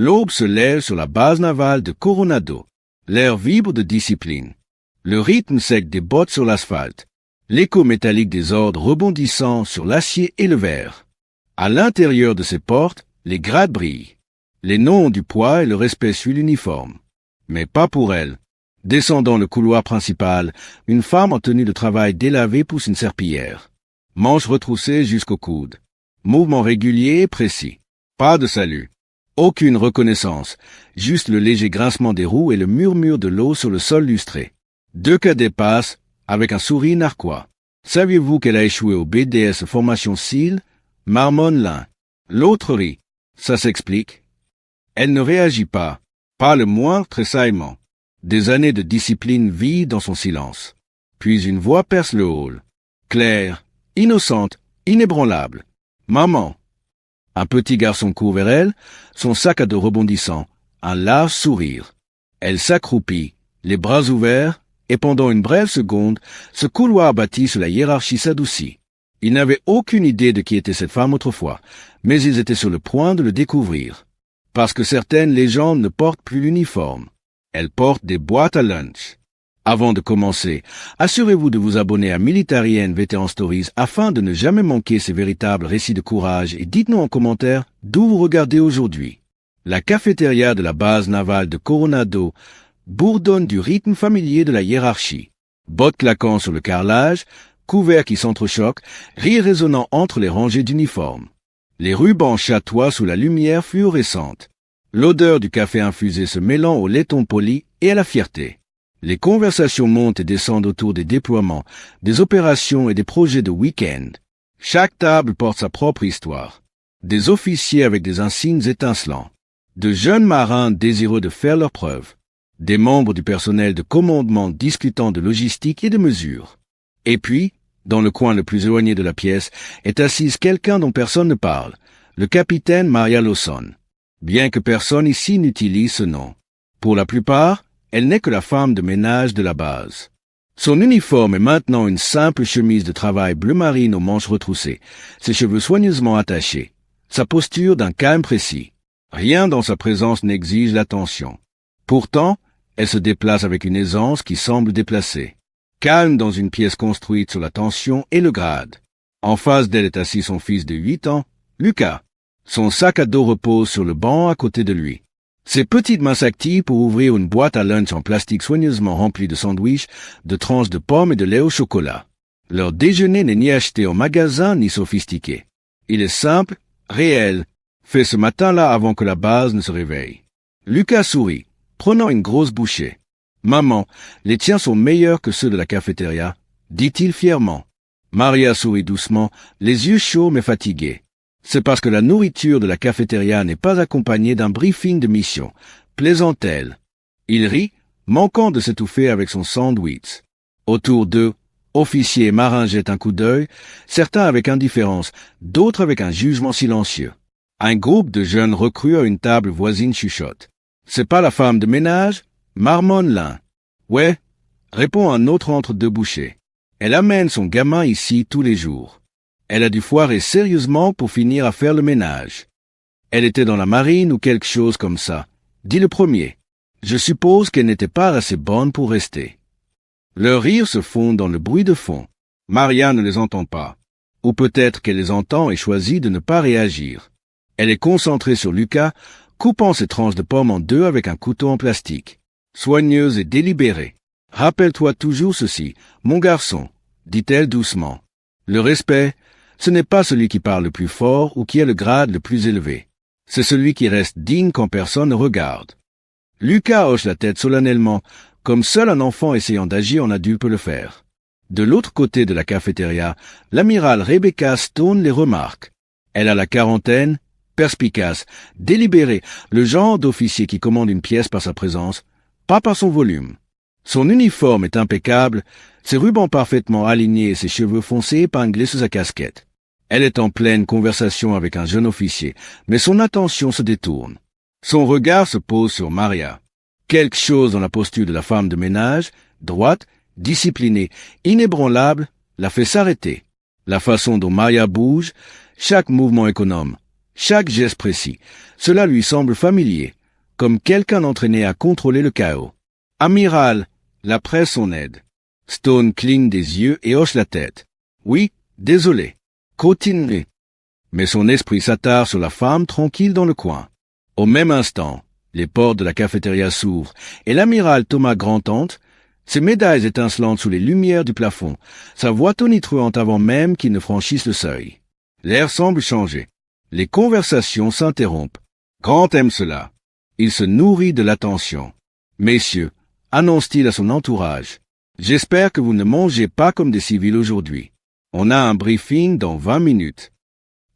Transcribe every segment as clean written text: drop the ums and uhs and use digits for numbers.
L'aube se lève sur la base navale de Coronado. L'air vibre de discipline. Le rythme sec des bottes sur l'asphalte. L'écho métallique des ordres rebondissant sur l'acier et le verre. À l'intérieur de ces portes, les grades brillent. Les noms ont du poids et le respect suit l'uniforme. Mais pas pour elle. Descendant le couloir principal, une femme en tenue de travail délavée pousse une serpillière. Manches retroussées jusqu'au coude. Mouvement régulier et précis. Pas de salut. Aucune reconnaissance. Juste le léger grincement des roues et le murmure de l'eau sur le sol lustré. 2 cadets passent, avec un sourire narquois. Saviez-vous qu'elle a échoué au BDS formation SEAL? Marmonne l'un. L'autre rit. Ça s'explique. Elle ne réagit pas. Pas le moindre tressaillement. Des années de discipline vivent dans son silence. Puis une voix perce le hall. Claire, innocente, inébranlable. Maman. Un petit garçon court vers elle, son sac à dos rebondissant, un large sourire. Elle s'accroupit, les bras ouverts, et pendant une brève seconde, ce couloir bâti sur la hiérarchie s'adoucit. Ils n'avaient aucune idée de qui était cette femme autrefois, mais ils étaient sur le point de le découvrir. Parce que certaines légendes ne portent plus l'uniforme. Elles portent des boîtes à lunch. Avant de commencer, assurez-vous de vous abonner à Military and Veteran Stories afin de ne jamais manquer ces véritables récits de courage et dites-nous en commentaire d'où vous regardez aujourd'hui. La cafétéria de la base navale de Coronado bourdonne du rythme familier de la hiérarchie. Bottes claquant sur le carrelage, couverts qui s'entrechoquent, rires résonnant entre les rangées d'uniformes. Les rubans chatoient sous la lumière fluorescente. L'odeur du café infusé se mêlant au laiton poli et à la fierté. Les conversations montent et descendent autour des déploiements, des opérations et des projets de week-end. Chaque table porte sa propre histoire. Des officiers avec des insignes étincelants. De jeunes marins désireux de faire leurs preuves. Des membres du personnel de commandement discutant de logistique et de mesures. Et puis, dans le coin le plus éloigné de la pièce, est assise quelqu'un dont personne ne parle, le capitaine Maria Lawson. Bien que personne ici n'utilise ce nom. Pour la plupart, elle n'est que la femme de ménage de la base. Son uniforme est maintenant une simple chemise de travail bleu marine aux manches retroussées, ses cheveux soigneusement attachés, sa posture d'un calme précis. Rien dans sa présence n'exige l'attention. Pourtant, elle se déplace avec une aisance qui semble déplacée. Calme dans une pièce construite sur la tension et le grade. En face d'elle est assis son fils de 8 ans, Lucas. Son sac à dos repose sur le banc à côté de lui. Ses petites mains s'activent pour ouvrir une boîte à lunch en plastique soigneusement remplie de sandwichs, de tranches de pommes et de lait au chocolat. Leur déjeuner n'est ni acheté en magasin ni sophistiqué. Il est simple, réel, fait ce matin-là avant que la base ne se réveille. Lucas sourit, prenant une grosse bouchée. « Maman, les tiens sont meilleurs que ceux de la cafétéria, » dit-il fièrement. Maria sourit doucement, les yeux chauds mais fatigués. C'est parce que la nourriture de la cafétéria n'est pas accompagnée d'un briefing de mission, plaisante-t-elle. Il rit, manquant de s'étouffer avec son sandwich. Autour d'eux, officiers et marins jettent un coup d'œil, certains avec indifférence, d'autres avec un jugement silencieux. Un groupe de jeunes recrues à une table voisine chuchote. « C'est pas la femme de ménage ?» marmonne l'un. « Ouais », répond un autre entre deux bouchées. « Elle amène son gamin ici tous les jours. » Elle a dû foirer sérieusement pour finir à faire le ménage. Elle était dans la marine ou quelque chose comme ça, dit le premier. Je suppose qu'elle n'était pas assez bonne pour rester. Leurs rires se fondent dans le bruit de fond. Maria ne les entend pas. Ou peut-être qu'elle les entend et choisit de ne pas réagir. Elle est concentrée sur Lucas, coupant ses tranches de pommes en deux avec un couteau en plastique. Soigneuse et délibérée. Rappelle-toi toujours ceci, mon garçon, dit-elle doucement. Le respect, ce n'est pas celui qui parle le plus fort ou qui a le grade le plus élevé. C'est celui qui reste digne quand personne ne regarde. Lucas hoche la tête solennellement, comme seul un enfant essayant d'agir en adulte peut le faire. De l'autre côté de la cafétéria, l'amiral Rebecca Stone les remarque. Elle a la quarantaine, perspicace, délibérée, le genre d'officier qui commande une pièce par sa présence, pas par son volume. Son uniforme est impeccable, ses rubans parfaitement alignés et ses cheveux foncés épinglés sous sa casquette. Elle est en pleine conversation avec un jeune officier, mais son attention se détourne. Son regard se pose sur Maria. Quelque chose dans la posture de la femme de ménage, droite, disciplinée, inébranlable, la fait s'arrêter. La façon dont Maria bouge, chaque mouvement économe, chaque geste précis. Cela lui semble familier, comme quelqu'un entraîné à contrôler le chaos. Amiral, la presse son aide. Stone cligne des yeux et hoche la tête. Oui, désolé. Continuez. Mais son esprit s'attarde sur la femme tranquille dans le coin. Au même instant, les portes de la cafétéria s'ouvrent et l'amiral Thomas Grandtante, ses médailles étincelantes sous les lumières du plafond, sa voix tonitruante avant même qu'il ne franchisse le seuil. L'air semble changer. Les conversations s'interrompent. Grant aime cela. Il se nourrit de l'attention. Messieurs, annonce-t-il à son entourage, j'espère que vous ne mangez pas comme des civils aujourd'hui. On a un briefing dans 20 minutes.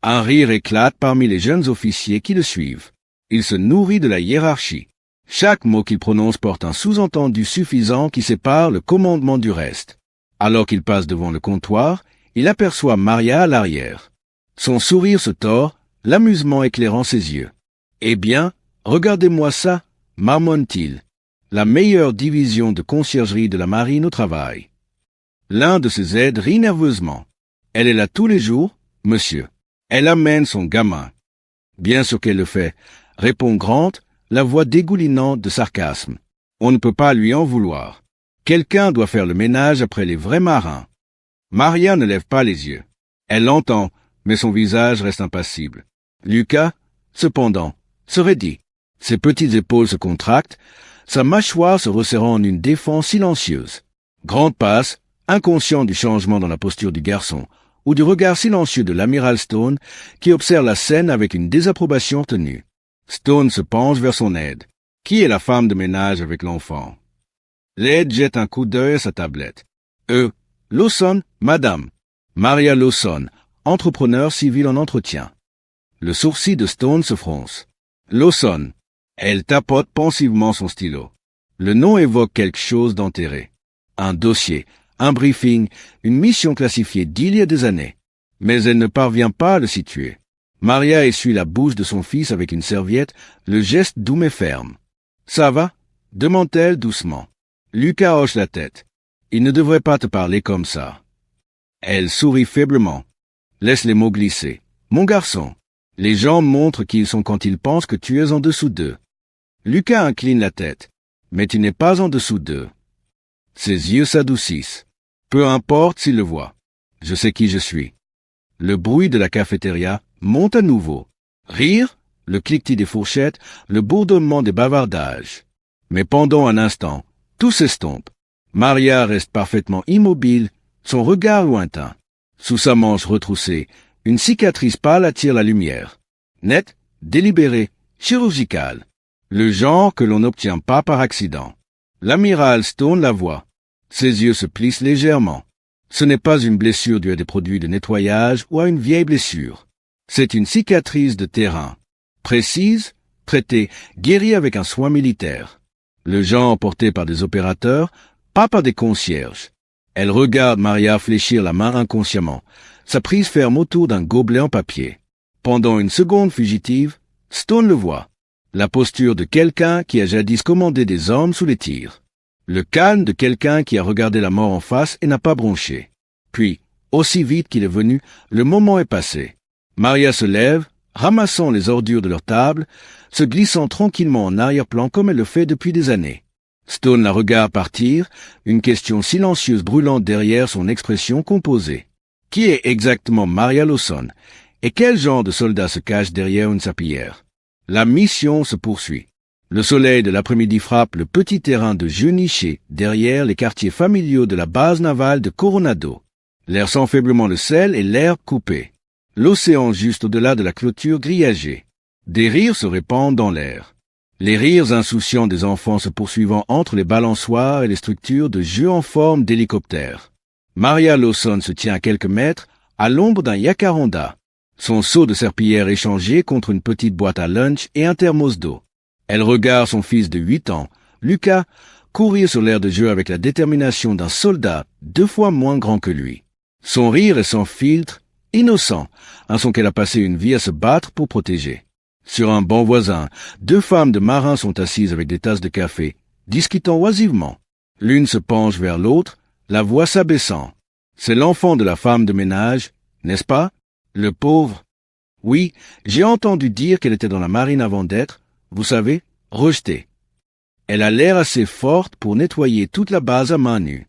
Un rire éclate parmi les jeunes officiers qui le suivent. Il se nourrit de la hiérarchie. Chaque mot qu'il prononce porte un sous-entendu suffisant qui sépare le commandement du reste. Alors qu'il passe devant le comptoir, il aperçoit Maria à l'arrière. Son sourire se tord, l'amusement éclairant ses yeux. « Eh bien, regardez-moi ça, marmonne-t-il. La meilleure division de conciergerie de la marine au travail. » L'un de ses aides rit nerveusement. « Elle est là tous les jours, monsieur. Elle amène son gamin. »« Bien sûr qu'elle le fait, » répond Grant, la voix dégoulinante de sarcasme. On ne peut pas lui en vouloir. Quelqu'un doit faire le ménage après les vrais marins. Maria ne lève pas les yeux. Elle l'entend, mais son visage reste impassible. Lucas, cependant, se raidit. Ses petites épaules se contractent, sa mâchoire se resserrant en une défense silencieuse. Grant passe, inconscient du changement dans la posture du garçon, ou du regard silencieux de l'amiral Stone, qui observe la scène avec une désapprobation tenue. Stone se penche vers son aide. Qui est la femme de ménage avec l'enfant? L'aide jette un coup d'œil à sa tablette. Lawson, madame. Maria Lawson, entrepreneur civil en entretien. Le sourcil de Stone se fronce. Lawson. Elle tapote pensivement son stylo. Le nom évoque quelque chose d'enterré. Un dossier, un briefing, une mission classifiée d'il y a des années. Mais elle ne parvient pas à le situer. Maria essuie la bouche de son fils avec une serviette, le geste doux mais ferme. « Ça va ?» demande-t-elle doucement. Lucas hoche la tête. « Il ne devrait pas te parler comme ça. » Elle sourit faiblement. Laisse les mots glisser. « Mon garçon, les gens montrent qui ils sont quand ils pensent que tu es en dessous d'eux. » Lucas incline la tête. « Mais tu n'es pas en dessous d'eux. » Ses yeux s'adoucissent. Peu importe s'il le voit. Je sais qui je suis. Le bruit de la cafétéria monte à nouveau. Rire, le cliquetis des fourchettes, le bourdonnement des bavardages. Mais pendant un instant, tout s'estompe. Maria reste parfaitement immobile, son regard lointain. Sous sa manche retroussée, une cicatrice pâle attire la lumière. Nette, délibérée, chirurgicale. Le genre que l'on n'obtient pas par accident. L'amiral Stone la voit. Ses yeux se plissent légèrement. Ce n'est pas une blessure due à des produits de nettoyage ou à une vieille blessure. C'est une cicatrice de terrain. Précise, traitée, guérie avec un soin militaire. Le genre porté par des opérateurs, pas par des concierges. Elle regarde Maria fléchir la main inconsciemment, sa prise ferme autour d'un gobelet en papier. Pendant une seconde fugitive, Stone le voit. La posture de quelqu'un qui a jadis commandé des hommes sous les tirs. Le calme de quelqu'un qui a regardé la mort en face et n'a pas bronché. Puis, aussi vite qu'il est venu, le moment est passé. Maria se lève, ramassant les ordures de leur table, se glissant tranquillement en arrière-plan comme elle le fait depuis des années. Stone la regarde partir, une question silencieuse brûlant derrière son expression composée. Qui est exactement Maria Lawson, et quel genre de soldat se cache derrière une serpillière? La mission se poursuit. Le soleil de l'après-midi frappe le petit terrain de jeu niché derrière les quartiers familiaux de la base navale de Coronado. L'air sent faiblement le sel et l'herbe coupée. L'océan juste au-delà de la clôture grillagée. Des rires se répandent dans l'air. Les rires insouciants des enfants se poursuivant entre les balançoires et les structures de jeu en forme d'hélicoptère. Maria Lawson se tient à quelques mètres, à l'ombre d'un jacaranda. Son seau de serpillière échangé contre une petite boîte à lunch et un thermos d'eau. Elle regarde son fils de 8 ans, Lucas, courir sur l'aire de jeu avec la détermination d'un soldat 2 fois moins grand que lui. Son rire est sans filtre, innocent, un son qu'elle a passé une vie à se battre pour protéger. Sur un banc voisin, 2 femmes de marins sont assises avec des tasses de café, discutant oisivement. L'une se penche vers l'autre, la voix s'abaissant. C'est l'enfant de la femme de ménage, n'est-ce pas? Le pauvre. Oui, j'ai entendu dire qu'elle était dans la marine avant d'être, vous savez, rejetée. Elle a l'air assez forte pour nettoyer toute la base à main nue.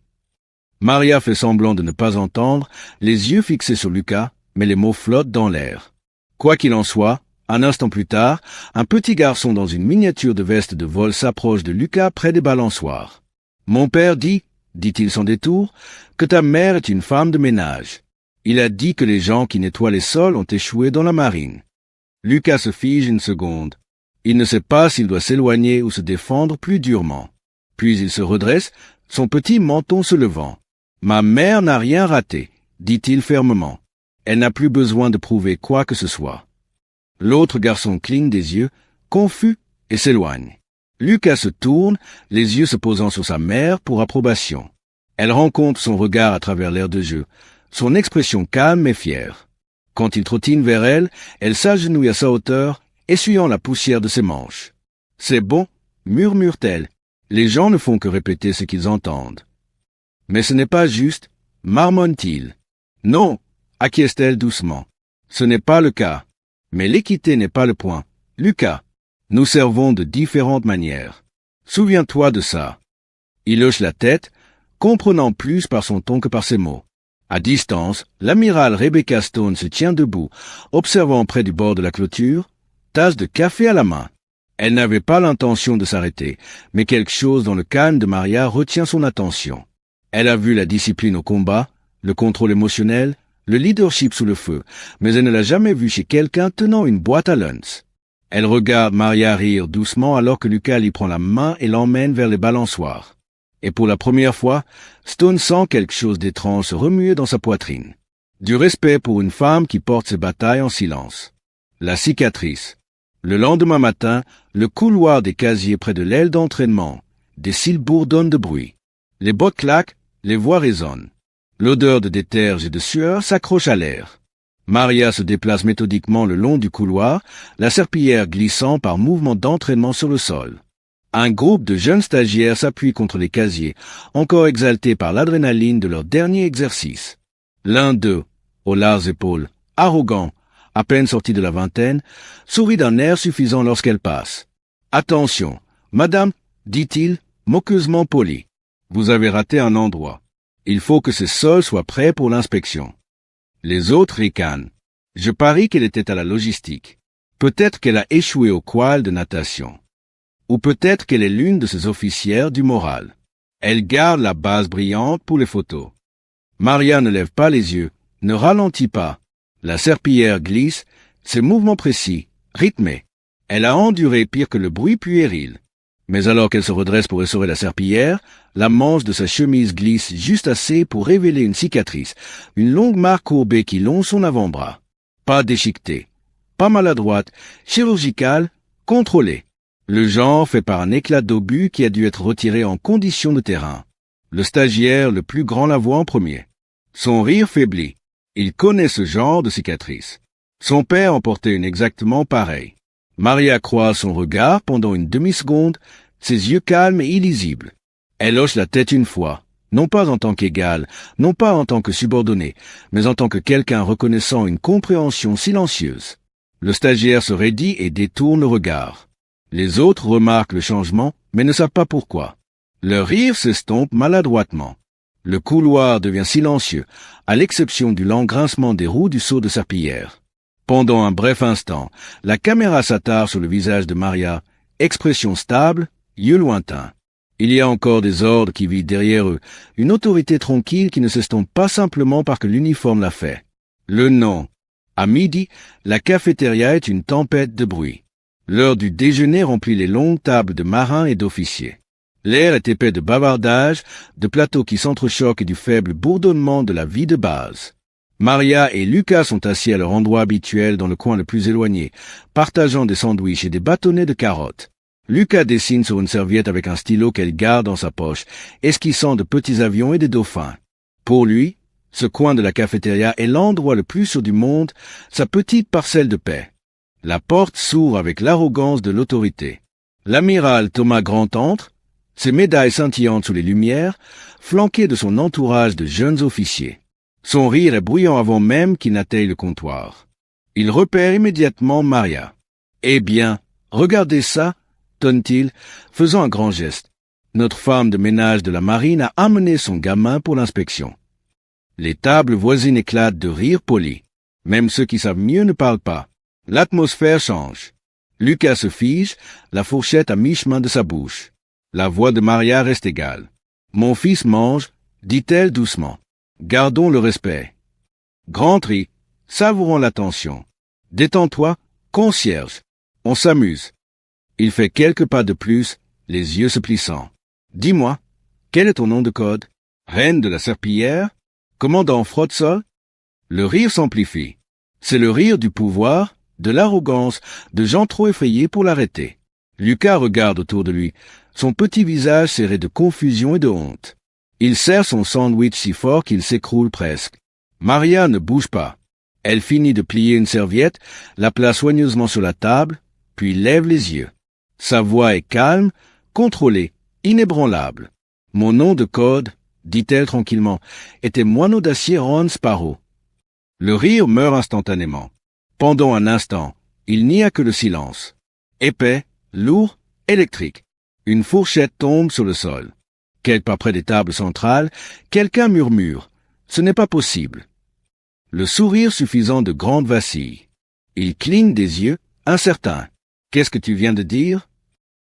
Maria fait semblant de ne pas entendre, les yeux fixés sur Lucas, mais les mots flottent dans l'air. Quoi qu'il en soit, un instant plus tard, un petit garçon dans une miniature de veste de vol s'approche de Lucas près des balançoires. « Mon père dit-il sans détour, que ta mère est une femme de ménage. Il a dit que les gens qui nettoient les sols ont échoué dans la marine. » Lucas se fige une seconde. Il ne sait pas s'il doit s'éloigner ou se défendre plus durement. Puis il se redresse, son petit menton se levant. « Ma mère n'a rien raté, dit-il fermement. Elle n'a plus besoin de prouver quoi que ce soit. » L'autre garçon cligne des yeux, confus, et s'éloigne. Lucas se tourne, les yeux se posant sur sa mère pour approbation. Elle rencontre son regard à travers l'air de jeu, son expression calme et fière. Quand il trottine vers elle, elle s'agenouille à sa hauteur, essuyant la poussière de ses manches. « C'est bon, murmure-t-elle. Les gens ne font que répéter ce qu'ils entendent. »« Mais ce n'est pas juste, marmonne-t-il. »« Non, acquiesce-t-elle doucement. Ce n'est pas le cas. Mais l'équité n'est pas le point. Lucas, nous servons de différentes manières. Souviens-toi de ça. » Il hoche la tête, comprenant plus par son ton que par ses mots. À distance, l'amiral Rebecca Stone se tient debout, observant près du bord de la clôture, tasse de café à la main. Elle n'avait pas l'intention de s'arrêter, mais quelque chose dans le calme de Maria retient son attention. Elle a vu la discipline au combat, le contrôle émotionnel, le leadership sous le feu, mais elle ne l'a jamais vu chez quelqu'un tenant une boîte à lunch. Elle regarde Maria rire doucement alors que Lucas lui prend la main et l'emmène vers les balançoires. Et pour la première fois, Stone sent quelque chose d'étrange se remuer dans sa poitrine. Du respect pour une femme qui porte ses batailles en silence. La cicatrice. Le lendemain matin, le couloir des casiers près de l'aile d'entraînement. Des cils bourdonnent de bruit. Les bottes claquent, les voix résonnent. L'odeur de déterge et de sueur s'accroche à l'air. Maria se déplace méthodiquement le long du couloir, la serpillière glissant par mouvement d'entraînement sur le sol. Un groupe de jeunes stagiaires s'appuie contre les casiers, encore exaltés par l'adrénaline de leur dernier exercice. L'un d'eux, aux larges épaules, arrogant, à peine sorti de la vingtaine, sourit d'un air suffisant lorsqu'elle passe. « Attention, madame, dit-il, moqueusement poli. Vous avez raté un endroit. Il faut que ces sols soient prêts pour l'inspection. » Les autres ricanent. Je parie qu'elle était à la logistique. Peut-être qu'elle a échoué au qual de natation. Ou peut-être qu'elle est l'une de ces officières du moral. Elle garde la base brillante pour les photos. Maria ne lève pas les yeux, ne ralentit pas. La serpillière glisse, ses mouvements précis, rythmés. Elle a enduré pire que le bruit puéril. Mais alors qu'elle se redresse pour essorer la serpillière, la manche de sa chemise glisse juste assez pour révéler une cicatrice, une longue marque courbée qui longe son avant-bras. Pas déchiquetée, pas maladroite, chirurgicale, contrôlée. Le genre fait par un éclat d'obus qui a dû être retiré en condition de terrain. Le stagiaire le plus grand la voit en premier. Son rire faiblit. Il connaît ce genre de cicatrice. Son père en portait une exactement pareille. Maria croise son regard pendant une demi-seconde, ses yeux calmes et illisibles. Elle hoche la tête une fois, non pas en tant qu'égale, non pas en tant que subordonnée, mais en tant que quelqu'un reconnaissant une compréhension silencieuse. Le stagiaire se raidit et détourne le regard. Les autres remarquent le changement, mais ne savent pas pourquoi. Leur rire s'estompe maladroitement. Le couloir devient silencieux, à l'exception du lent grincement des roues du seau de serpillière. Pendant un bref instant, la caméra s'attarde sur le visage de Maria, expression stable, yeux lointains. Il y a encore des ordres qui vivent derrière eux, une autorité tranquille qui ne s'estompe pas simplement parce que l'uniforme l'a fait. Le nom. À midi, la cafétéria est une tempête de bruit. L'heure du déjeuner remplit les longues tables de marins et d'officiers. L'air est épais de bavardage, de plateaux qui s'entrechoquent et du faible bourdonnement de la vie de base. Maria et Lucas sont assis à leur endroit habituel dans le coin le plus éloigné, partageant des sandwichs et des bâtonnets de carottes. Lucas dessine sur une serviette avec un stylo qu'elle garde dans sa poche, esquissant de petits avions et des dauphins. Pour lui, ce coin de la cafétéria est l'endroit le plus sûr du monde, sa petite parcelle de paix. La porte s'ouvre avec l'arrogance de l'autorité. L'amiral Thomas Grant entre, ses médailles scintillantes sous les lumières, flanqué de son entourage de jeunes officiers. Son rire est bruyant avant même qu'il n'atteigne le comptoir. Il repère immédiatement Maria. « Eh bien, regardez ça » tonne-t-il, faisant un grand geste. Notre femme de ménage de la marine a amené son gamin pour l'inspection. Les tables voisines éclatent de rire poli. Même ceux qui savent mieux ne parlent pas. L'atmosphère change. Lucas se fige, la fourchette à mi-chemin de sa bouche. La voix de Maria reste égale. « Mon fils mange » dit-elle doucement. « Gardons le respect. » Grand tri, savourons l'attention. « Détends-toi, concierge. On s'amuse. » Il fait quelques pas de plus, les yeux se plissant. « Dis-moi, quel est ton nom de code? Reine de la Serpillière? Commandant Frotsol ?» Le rire s'amplifie. C'est le rire du pouvoir, de l'arrogance, de gens trop effrayés pour l'arrêter. Lucas regarde autour de lui, son petit visage serré de confusion et de honte. Il serre son sandwich si fort qu'il s'écroule presque. Maria ne bouge pas. Elle finit de plier une serviette, la place soigneusement sur la table, puis lève les yeux. Sa voix est calme, contrôlée, inébranlable. « Mon nom de code, » dit-elle tranquillement, « était Moineau d'acier Ron Sparrow. » Le rire meurt instantanément. Pendant un instant, il n'y a que le silence. Épais, lourd, électrique. Une fourchette tombe sur le sol. Quelque part près des tables centrales, quelqu'un murmure. Ce n'est pas possible. Le sourire suffisant de Grande vacille. Il cligne des yeux, incertain. Qu'est-ce que tu viens de dire?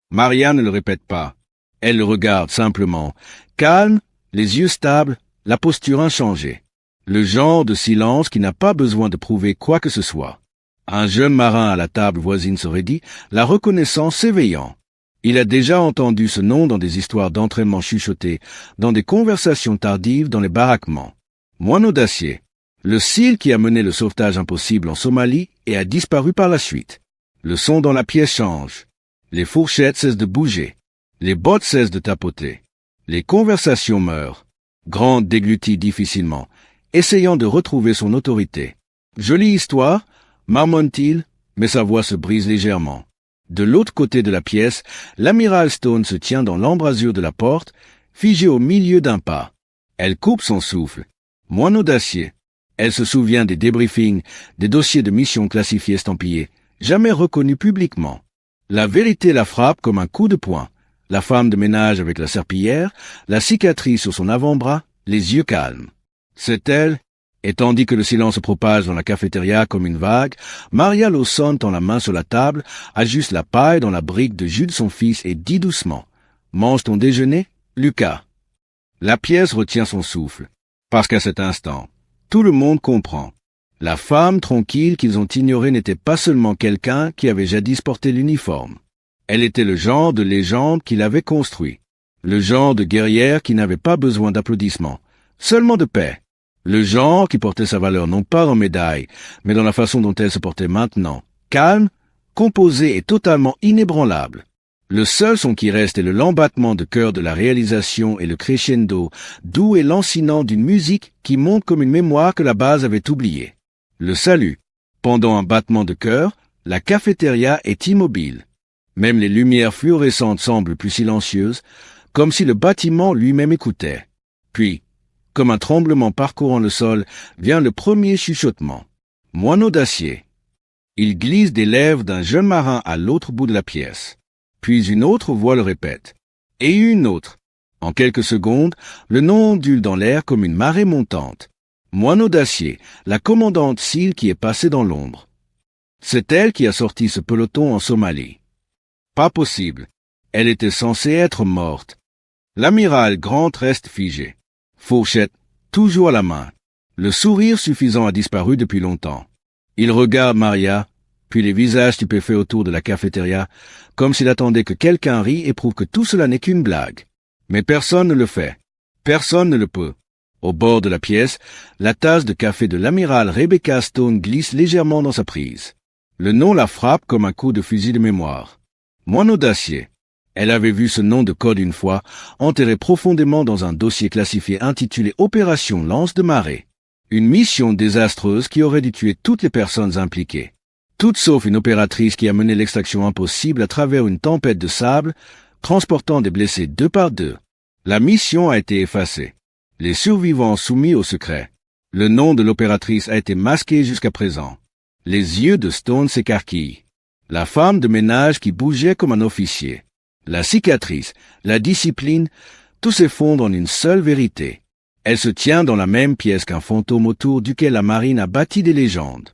Maria ne le répète pas. Elle le regarde simplement, calme, les yeux stables, la posture inchangée. Le genre de silence qui n'a pas besoin de prouver quoi que ce soit. Un jeune marin à la table voisine serait dit, la reconnaissance s'éveillant. Il a déjà entendu ce nom dans des histoires d'entraînement chuchotées, dans des conversations tardives dans les baraquements. Moineau d'acier, le SEAL qui a mené le sauvetage impossible en Somalie et a disparu par la suite. Le son dans la pièce change. Les fourchettes cessent de bouger. Les bottes cessent de tapoter. Les conversations meurent. Grande déglutit difficilement, essayant de retrouver son autorité. Jolie histoire, marmonne-t-il, mais sa voix se brise légèrement. De l'autre côté de la pièce, l'amiral Stone se tient dans l'embrasure de la porte, figée au milieu d'un pas. Elle coupe son souffle. Moineau d'acier. Elle se souvient des débriefings, des dossiers de mission classifiés estampillés, jamais reconnus publiquement. La vérité la frappe comme un coup de poing. La femme de ménage avec la serpillière, la cicatrice sur son avant-bras, les yeux calmes. C'est elle, et tandis que le silence se propage dans la cafétéria comme une vague, Maria Lawson tend la main sur la table, ajuste la paille dans la brique de jus de son fils et dit doucement « Mange ton déjeuner, Lucas ?» La pièce retient son souffle, parce qu'à cet instant, tout le monde comprend. La femme tranquille qu'ils ont ignorée n'était pas seulement quelqu'un qui avait jadis porté l'uniforme. Elle était le genre de légende qu'il avait construit, le genre de guerrière qui n'avait pas besoin d'applaudissements, seulement de paix. Le genre qui portait sa valeur non pas en médailles, mais dans la façon dont elle se portait maintenant, calme, composée et totalement inébranlable. Le seul son qui reste est le lent battement de cœur de la réalisation et le crescendo, doux et lancinant d'une musique qui monte comme une mémoire que la base avait oubliée. Le salut. Pendant un battement de cœur, la cafétéria est immobile. Même les lumières fluorescentes semblent plus silencieuses, comme si le bâtiment lui-même écoutait. Puis, comme un tremblement parcourant le sol, vient le premier chuchotement. Moineau d'acier. Il glisse des lèvres d'un jeune marin à l'autre bout de la pièce. Puis une autre voix le répète. Et une autre. En quelques secondes, le nom ondule dans l'air comme une marée montante. Moineau d'acier, la commandante SEAL qui est passée dans l'ombre. C'est elle qui a sorti ce peloton en Somalie. Pas possible. Elle était censée être morte. L'amiral Grant reste figé. Fourchette, toujours à la main. Le sourire suffisant a disparu depuis longtemps. Il regarde Maria, puis les visages stupéfaits autour de la cafétéria, comme s'il attendait que quelqu'un rie et prouve que tout cela n'est qu'une blague. Mais personne ne le fait. Personne ne le peut. Au bord de la pièce, la tasse de café de l'amiral Rebecca Stone glisse légèrement dans sa prise. Le nom la frappe comme un coup de fusil de mémoire. Moineau d'acier. Elle avait vu ce nom de code une fois, enterré profondément dans un dossier classifié intitulé Opération Lance de Marée. Une mission désastreuse qui aurait dû tuer toutes les personnes impliquées. Toutes sauf une opératrice qui a mené l'extraction impossible à travers une tempête de sable, transportant des blessés deux par deux. La mission a été effacée. Les survivants soumis au secret. Le nom de l'opératrice a été masqué jusqu'à présent. Les yeux de Stone s'écarquillent. La femme de ménage qui bougeait comme un officier. La cicatrice, la discipline, tout s'effondre en une seule vérité. Elle se tient dans la même pièce qu'un fantôme autour duquel la marine a bâti des légendes.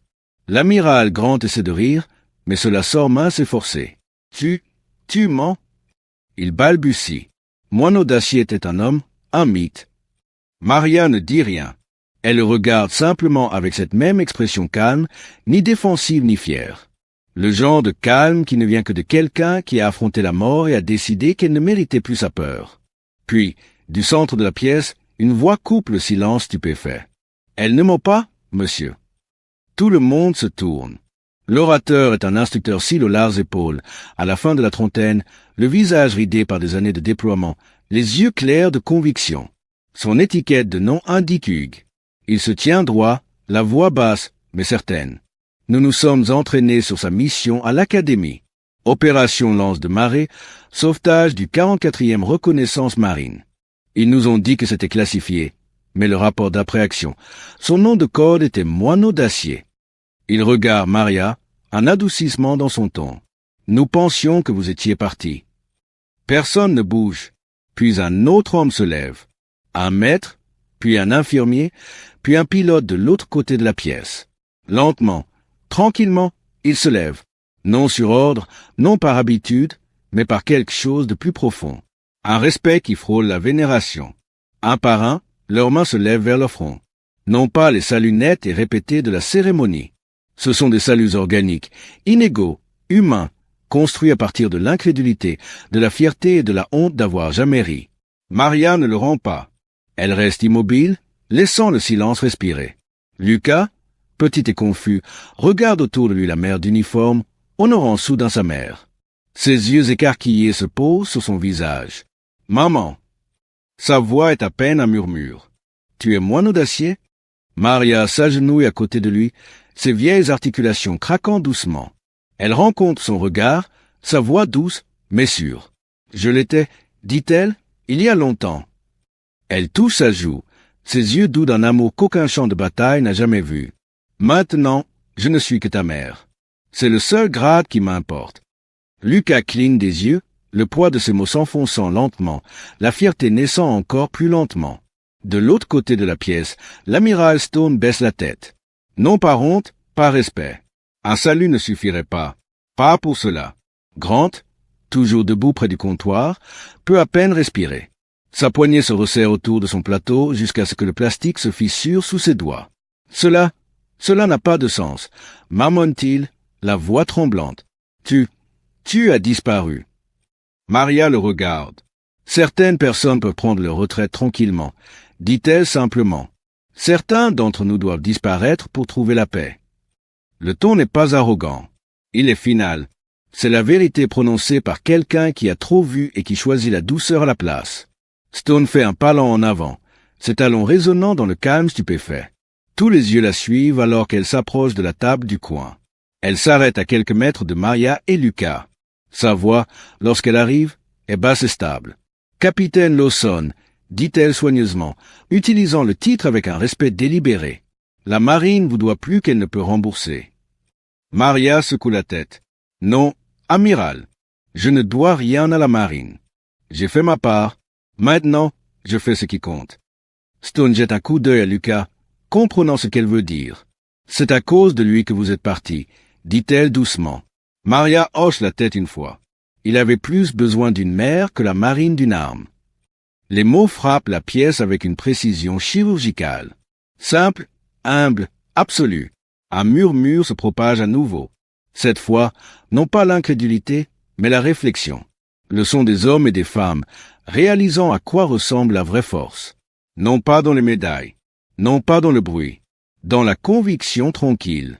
L'amiral Grant essaie de rire, mais cela sort mince et forcé. Tu mens? Il balbutie. Moineau d'acier était un homme, un mythe. Maria ne dit rien. Elle le regarde simplement avec cette même expression calme, ni défensive ni fière. Le genre de calme qui ne vient que de quelqu'un qui a affronté la mort et a décidé qu'elle ne méritait plus sa peur. Puis, du centre de la pièce, une voix coupe le silence stupéfait. « Elle ne ment pas, monsieur. » Tout le monde se tourne. L'orateur est un instructeur cils aux larges épaules, à la fin de la trentaine, le visage ridé par des années de déploiement, les yeux clairs de conviction. Son étiquette de nom indique Hugues. Il se tient droit, la voix basse, mais certaine. Nous nous sommes entraînés sur sa mission à l'Académie. Opération Lance de marée, sauvetage du 44e reconnaissance marine. Ils nous ont dit que c'était classifié, mais le rapport d'après-action, son nom de code était Moineau d'acier. Il regarde Maria, un adoucissement dans son ton. Nous pensions que vous étiez parti. Personne ne bouge, puis un autre homme se lève. Un maître, puis un infirmier, puis un pilote de l'autre côté de la pièce. Lentement, tranquillement, il se lève. Non sur ordre, non par habitude, mais par quelque chose de plus profond. Un respect qui frôle la vénération. Un par un, leurs mains se lèvent vers le front. Non pas les saluts nets et répétés de la cérémonie. Ce sont des saluts organiques, inégaux, humains, construits à partir de l'incrédulité, de la fierté et de la honte d'avoir jamais ri. Maria ne le rend pas. Elle reste immobile, laissant le silence respirer. Lucas, petit et confus, regarde autour de lui la mère d'uniforme, honorant soudain sa mère. Ses yeux écarquillés se posent sur son visage. « Maman !» Sa voix est à peine un murmure. « Tu es moineau d'acier ?» Maria s'agenouille à côté de lui, ses vieilles articulations craquant doucement. Elle rencontre son regard, sa voix douce, mais sûre. « Je l'étais, dit-elle, il y a longtemps. » Elle touche sa joue, ses yeux doux d'un amour qu'aucun champ de bataille n'a jamais vu. « Maintenant, je ne suis que ta mère. C'est le seul grade qui m'importe. » Lucas cligne des yeux, le poids de ses mots s'enfonçant lentement, la fierté naissant encore plus lentement. De l'autre côté de la pièce, l'amiral Stone baisse la tête. Non par honte, par respect. Un salut ne suffirait pas. Pas pour cela. Grant, toujours debout près du comptoir, peut à peine respirer. Sa poignée se resserre autour de son plateau jusqu'à ce que le plastique se fissure sous ses doigts. Cela n'a pas de sens, marmonne-t-il, la voix tremblante. Tu as disparu. Maria le regarde. Certaines personnes peuvent prendre leur retraite tranquillement, dit-elle simplement. Certains d'entre nous doivent disparaître pour trouver la paix. Le ton n'est pas arrogant. Il est final. C'est la vérité prononcée par quelqu'un qui a trop vu et qui choisit la douceur à la place. Stone fait un pas lent en avant, ses talons résonnant dans le calme stupéfait. Tous les yeux la suivent alors qu'elle s'approche de la table du coin. Elle s'arrête à quelques mètres de Maria et Lucas. Sa voix, lorsqu'elle arrive, est basse et stable. « Capitaine Lawson », dit-elle soigneusement, utilisant le titre avec un respect délibéré. « La marine vous doit plus qu'elle ne peut rembourser. » Maria secoue la tête. « Non, amiral, je ne dois rien à la marine. J'ai fait ma part. Maintenant, je fais ce qui compte. » Stone jette un coup d'œil à Lucas, comprenant ce qu'elle veut dire. « C'est à cause de lui que vous êtes parti, » dit-elle doucement. Maria hoche la tête une fois. Il avait plus besoin d'une mère que la marine d'une arme. Les mots frappent la pièce avec une précision chirurgicale. Simple, humble, absolu. Un murmure se propage à nouveau. Cette fois, non pas l'incrédulité, mais la réflexion. Le son des hommes et des femmes, réalisant à quoi ressemble la vraie force. Non pas dans les médailles, non pas dans le bruit, dans la conviction tranquille.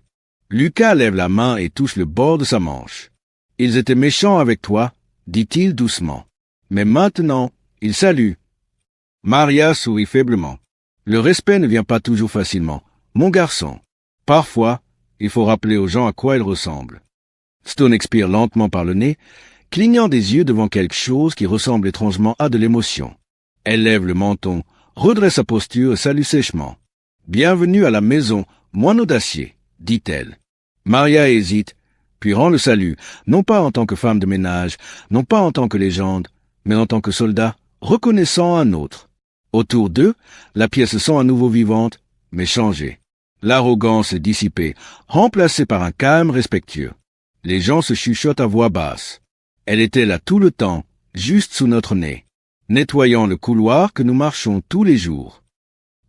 Lucas lève la main et touche le bord de sa manche. « Ils étaient méchants avec toi, » dit-il doucement. « Mais maintenant, ils saluent. » Maria sourit faiblement. « Le respect ne vient pas toujours facilement, mon garçon. Parfois, il faut rappeler aux gens à quoi ils ressemblent. » Stone expire lentement par le nez, clignant des yeux devant quelque chose qui ressemble étrangement à de l'émotion. Elle lève le menton, redresse sa posture et salue sèchement. « Bienvenue à la maison, moineau d'acier. » dit-elle. Maria hésite, puis rend le salut, non pas en tant que femme de ménage, non pas en tant que légende, mais en tant que soldat, reconnaissant un autre. Autour d'eux, la pièce se sent à nouveau vivante, mais changée. L'arrogance est dissipée, remplacée par un calme respectueux. Les gens se chuchotent à voix basse. Elle était là tout le temps, juste sous notre nez, nettoyant le couloir que nous marchons tous les jours.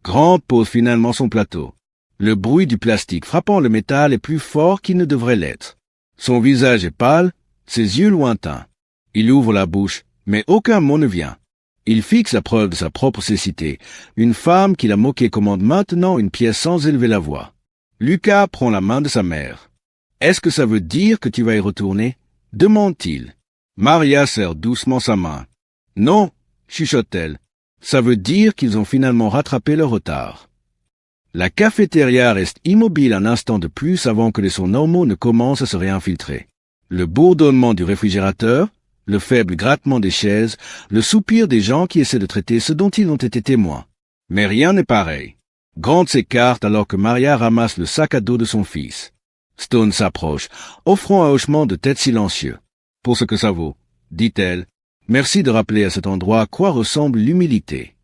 Grant pose finalement son plateau. Le bruit du plastique frappant le métal est plus fort qu'il ne devrait l'être. Son visage est pâle, ses yeux lointains. Il ouvre la bouche, mais aucun mot ne vient. Il fixe la preuve de sa propre cécité. Une femme qu'il a moquée commande maintenant une pièce sans élever la voix. Lucas prend la main de sa mère. « Est-ce que ça veut dire que tu vas y retourner ?» demande-t-il. Maria serre doucement sa main. « Non, » chuchote-t-elle. « Ça veut dire qu'ils ont finalement rattrapé leur retard. » La cafétéria reste immobile un instant de plus avant que les sons normaux ne commencent à se réinfiltrer. Le bourdonnement du réfrigérateur, le faible grattement des chaises, le soupir des gens qui essaient de traiter ce dont ils ont été témoins. Mais rien n'est pareil. Grant s'écarte alors que Maria ramasse le sac à dos de son fils. Stone s'approche, offrant un hochement de tête silencieux. « Pour ce que ça vaut, » dit-elle. « Merci de rappeler à cet endroit à quoi ressemble l'humilité. »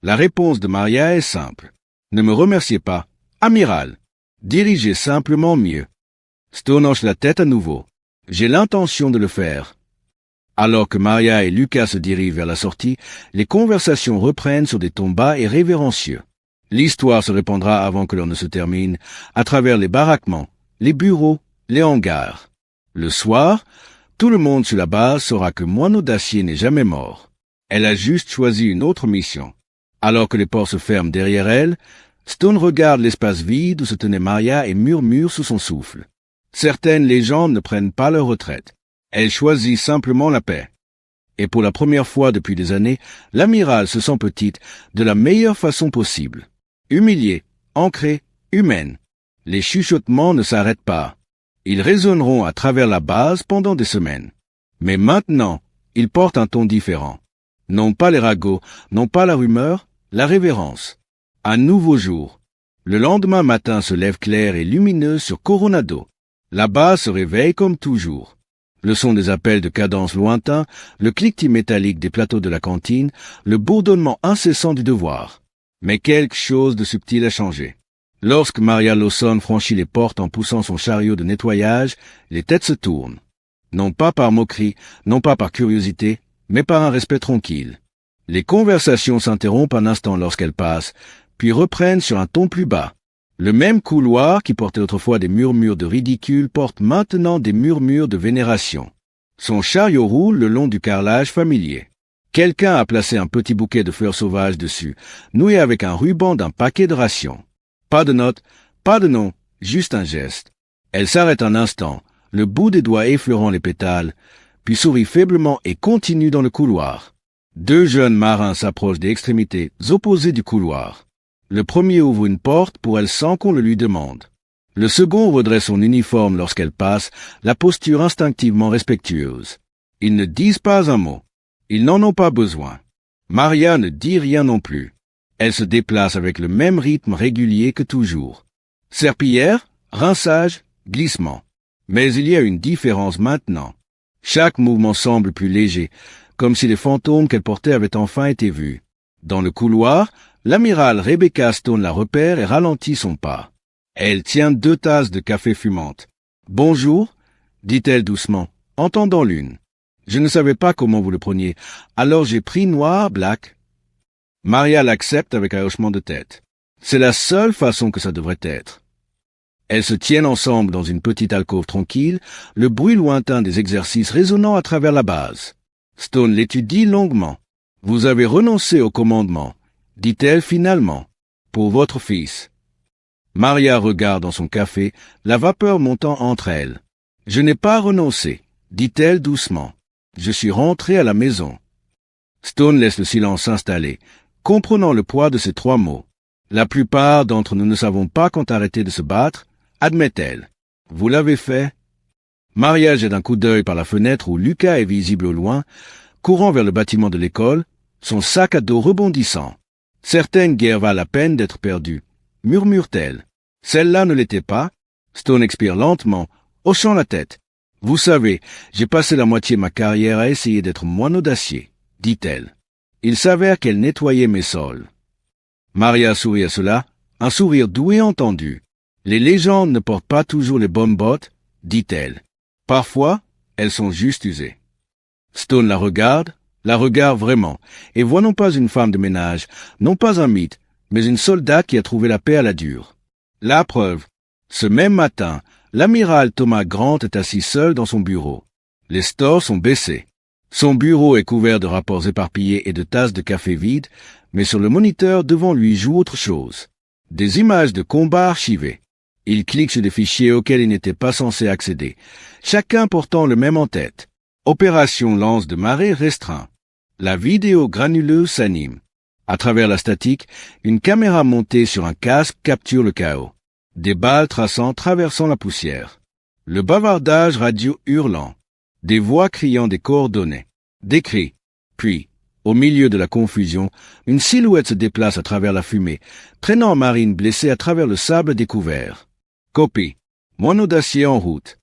La réponse de Maria est simple. « Ne me remerciez pas, amiral. Dirigez simplement mieux. » Stone hoche la tête à nouveau. « J'ai l'intention de le faire. » Alors que Maria et Lucas se dirigent vers la sortie, les conversations reprennent sur des tons bas et révérencieux. L'histoire se répandra avant que l'on ne se termine, à travers les baraquements, les bureaux, les hangars. Le soir, tout le monde sur la base saura que Moineau d'Acier n'est jamais mort. Elle a juste choisi une autre mission. Alors que les portes se ferment derrière elle, Stone regarde l'espace vide où se tenait Maria et murmure sous son souffle. Certaines légendes ne prennent pas leur retraite. Elles choisissent simplement la paix. Et pour la première fois depuis des années, l'amiral se sent petite de la meilleure façon possible. Humiliée, ancrée, humaine. Les chuchotements ne s'arrêtent pas. Ils résonneront à travers la base pendant des semaines. Mais maintenant, ils portent un ton différent. Non pas les ragots, non pas la rumeur, la révérence. Un nouveau jour. Le lendemain matin se lève clair et lumineux sur Coronado. La base se réveille comme toujours. Le son des appels de cadence lointains, le cliquetis métallique des plateaux de la cantine, le bourdonnement incessant du devoir. Mais quelque chose de subtil a changé. Lorsque Maria Lawson franchit les portes en poussant son chariot de nettoyage, les têtes se tournent. Non pas par moquerie, non pas par curiosité, mais par un respect tranquille. Les conversations s'interrompent un instant lorsqu'elle passe, puis reprennent sur un ton plus bas. Le même couloir qui portait autrefois des murmures de ridicule porte maintenant des murmures de vénération. Son chariot roule le long du carrelage familier. Quelqu'un a placé un petit bouquet de fleurs sauvages dessus, noué avec un ruban d'un paquet de rations. Pas de notes, pas de nom, juste un geste. Elle s'arrête un instant, le bout des doigts effleurant les pétales, puis sourit faiblement et continue dans le couloir. Deux jeunes marins s'approchent des extrémités opposées du couloir. Le premier ouvre une porte pour elle sans qu'on le lui demande. Le second redresse son uniforme lorsqu'elle passe, la posture instinctivement respectueuse. Ils ne disent pas un mot. Ils n'en ont pas besoin. Maria ne dit rien non plus. Elle se déplace avec le même rythme régulier que toujours. Serpillière, rinçage, glissement. Mais il y a une différence maintenant. Chaque mouvement semble plus léger, comme si les fantômes qu'elle portait avaient enfin été vus. Dans le couloir, l'amiral Rebecca Stone la repère et ralentit son pas. Elle tient 2 tasses de café fumantes. « Bonjour » dit-elle doucement, en tendant l'une. « Je ne savais pas comment vous le preniez, alors j'ai pris noir, black. » Maria l'accepte avec un hochement de tête. C'est la seule façon que ça devrait être. Elles se tiennent ensemble dans une petite alcôve tranquille, le bruit lointain des exercices résonnant à travers la base. Stone l'étudie longuement. « Vous avez renoncé au commandement, » dit-elle finalement, « pour votre fils. » Maria regarde dans son café, la vapeur montant entre elles. « Je n'ai pas renoncé, » dit-elle doucement. « Je suis rentrée à la maison. » Stone laisse le silence s'installer, comprenant le poids de ces 3 mots. La plupart d'entre nous ne savons pas quand arrêter de se battre, admet-elle. Vous l'avez fait? Maria jette un coup d'œil par la fenêtre où Lucas est visible au loin, courant vers le bâtiment de l'école, son sac à dos rebondissant. Certaines guerres valent la peine d'être perdues, murmure-t-elle. Celle-là ne l'était pas, Stone expire lentement, hochant la tête. Vous savez, j'ai passé la moitié de ma carrière à essayer d'être moins audacieux, dit-elle. Il s'avère qu'elle nettoyait mes sols. Maria sourit à cela, un sourire doux et entendu. Les légendes ne portent pas toujours les bonnes bottes, dit-elle. Parfois, elles sont juste usées. Stone la regarde vraiment, et voit non pas une femme de ménage, non pas un mythe, mais une soldate qui a trouvé la paix à la dure. La preuve. Ce même matin, l'amiral Thomas Grant est assis seul dans son bureau. Les stores sont baissés. Son bureau est couvert de rapports éparpillés et de tasses de café vides, mais sur le moniteur devant lui joue autre chose. Des images de combats archivées. Il clique sur des fichiers auxquels il n'était pas censé accéder, chacun portant le même en tête. Opération lance de marée restreint. La vidéo granuleuse s'anime. À travers la statique, une caméra montée sur un casque capture le chaos. Des balles traversant la poussière. Le bavardage radio hurlant. Des voix criant des coordonnées. Des cris. Puis, au milieu de la confusion, une silhouette se déplace à travers la fumée, traînant Marine blessée à travers le sable découvert. Copie. Moins audacieux en route.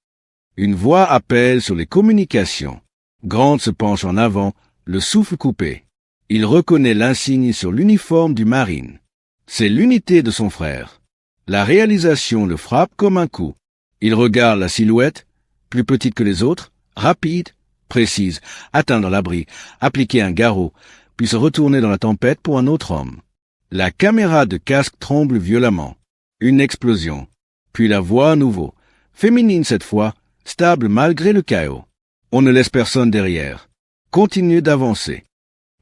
Une voix appelle sur les communications. Grant se penche en avant, le souffle coupé. Il reconnaît l'insigne sur l'uniforme du Marine. C'est l'unité de son frère. La réalisation le frappe comme un coup. Il regarde la silhouette, plus petite que les autres, rapide, précise, atteindre l'abri, appliquer un garrot, puis se retourner dans la tempête pour un autre homme. La caméra de casque tremble violemment. Une explosion. Puis la voix à nouveau, féminine cette fois, stable malgré le chaos. On ne laisse personne derrière. Continue d'avancer.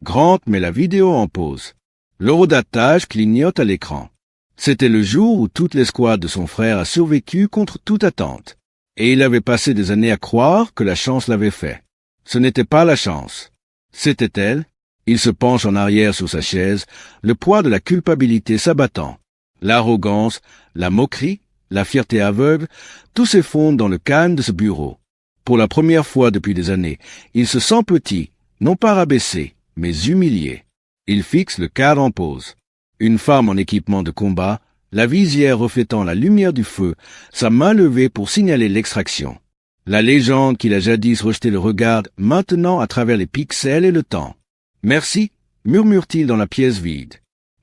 Grant met la vidéo en pause. L'horodatage clignote à l'écran. C'était le jour où toute l'escouade de son frère a survécu contre toute attente. Et il avait passé des années à croire que la chance l'avait fait. Ce n'était pas la chance. C'était elle. Il se penche en arrière sur sa chaise, le poids de la culpabilité s'abattant. L'arrogance, la moquerie, la fierté aveugle, tout s'effondre dans le calme de ce bureau. Pour la première fois depuis des années, il se sent petit, non pas rabaissé, mais humilié. Il fixe le cadre en pause. Une femme en équipement de combat, la visière reflétant la lumière du feu, sa main levée pour signaler l'extraction. La légende qui l'a jadis rejeté le regarde maintenant à travers les pixels et le temps. « Merci » murmure-t-il dans la pièce vide.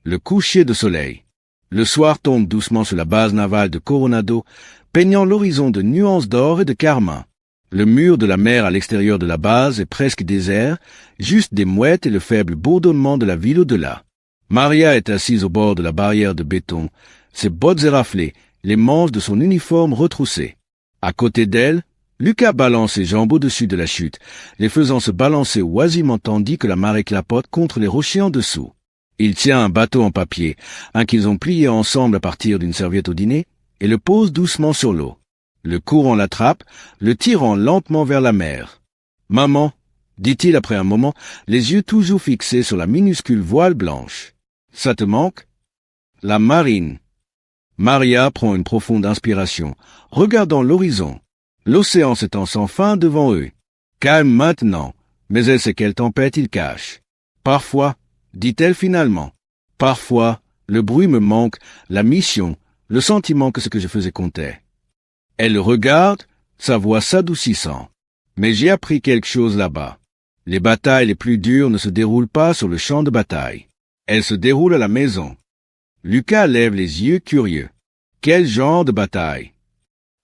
Le coucher de soleil. Le soir tombe doucement sur la base navale de Coronado, peignant l'horizon de nuances d'or et de carmin. Le mur de la mer à l'extérieur de la base est presque désert, juste des mouettes et le faible bourdonnement de la ville au-delà. Maria est assise au bord de la barrière de béton, ses bottes éraflées, les manches de son uniforme retroussées. À côté d'elle, Lucas balance ses jambes au-dessus de la chute, les faisant se balancer oisivement tandis que la marée clapote contre les rochers en dessous. Il tient un bateau en papier, un qu'ils ont plié ensemble à partir d'une serviette au dîner, et le pose doucement sur l'eau. Le courant l'attrape, le tirant lentement vers la mer. « Maman » dit-il après un moment, les yeux toujours fixés sur la minuscule voile blanche. « Ça te manque » ? La marine. Maria prend une profonde inspiration, regardant l'horizon. L'océan s'étend sans fin devant eux. Calme maintenant, mais elle sait quelle tempête il cache. Parfois, dit-elle finalement, parfois, le bruit me manque, la mission, le sentiment que ce que je faisais comptait. Elle le regarde, sa voix s'adoucissant. Mais j'ai appris quelque chose là-bas. Les batailles les plus dures ne se déroulent pas sur le champ de bataille. Elles se déroulent à la maison. Lucas lève les yeux curieux. Quel genre de bataille?